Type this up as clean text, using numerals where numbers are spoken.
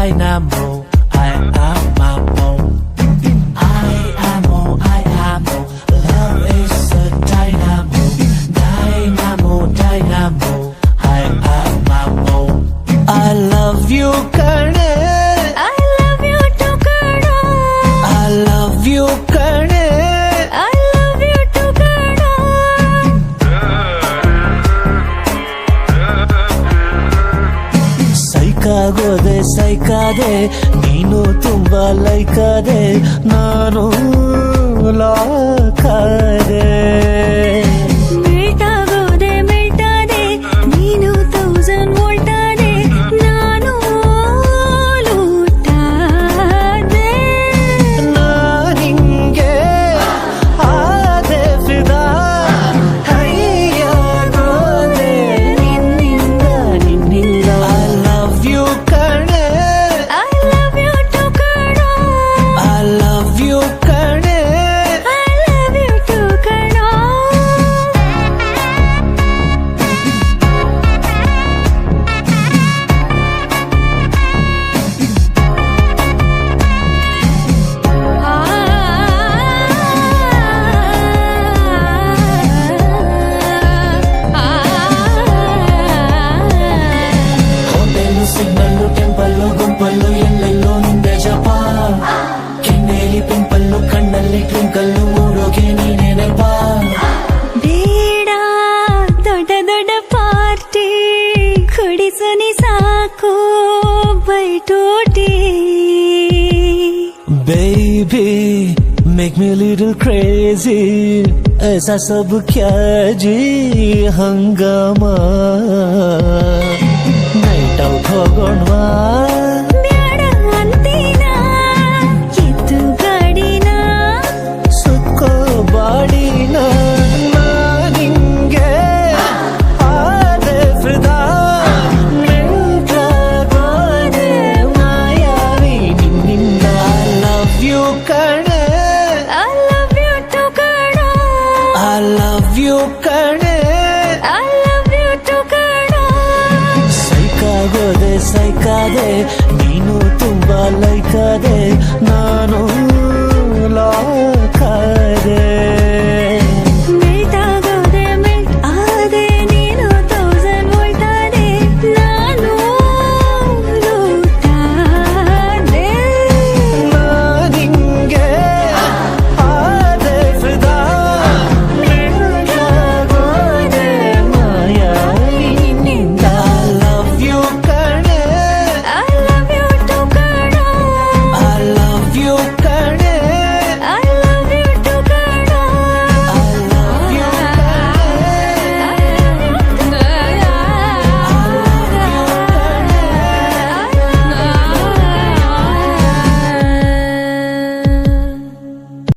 dynamo. I am mammo. I am love is a dynamo. Dynamo, dynamo. I am mammo. I love you, kane. I love you too, Kano. I love you, kane. I love you too, Kano. ಸೈಕಾಗೋದೆ ಸೈಕಾದೆ ನೀನು ತುಂಬಾ ಲೈಕಾದೆ ನಾನು ಲಾಕಾದೆ ಮೆಲ್ಟಾಗೋದೆ ಮೆಲ್ಟಾದೆ ನೀನು 1000 volt ಆದೆ ನಾನು ಲೂಟಾದೆ ನಾನಿಂಗೆ ಆದೆ ಫಿದಾ ಹೈಯಾಗೋದೆ ನಿನ್ನಿಂದ ನಿನ್ನಿಂದ I love you ಕಣೆ I love you too, Kano. I love you ಕಣೆ I love you too, Kano. Hotel signal temple ಗುಂಪಲ್ಲು ಎಲ್ಲೆಲ್ಲೋ ನಿಂದೆ ಜಪ ಕೆನ್ನೆಲಿ ಪಿಂಪಲ್ಲು ಕಣ್ಣಲ್ಲಿ ಟ್ವಿಂಕಲ್ಲು ಮೂಡೋಕೆ ನೀನೇ ನೆಪ ಬೇಡ ದೊಡ್ಡ ದೊಡ್ಡ ಪಾರ್ಟಿ ಕುಡಿಸನಿ ಸಾಕು ಬೈಟೋಟಿ Baby, make me a little crazy. ऐसा सब क्या जी हंगामा नाइट आउट होगोणवा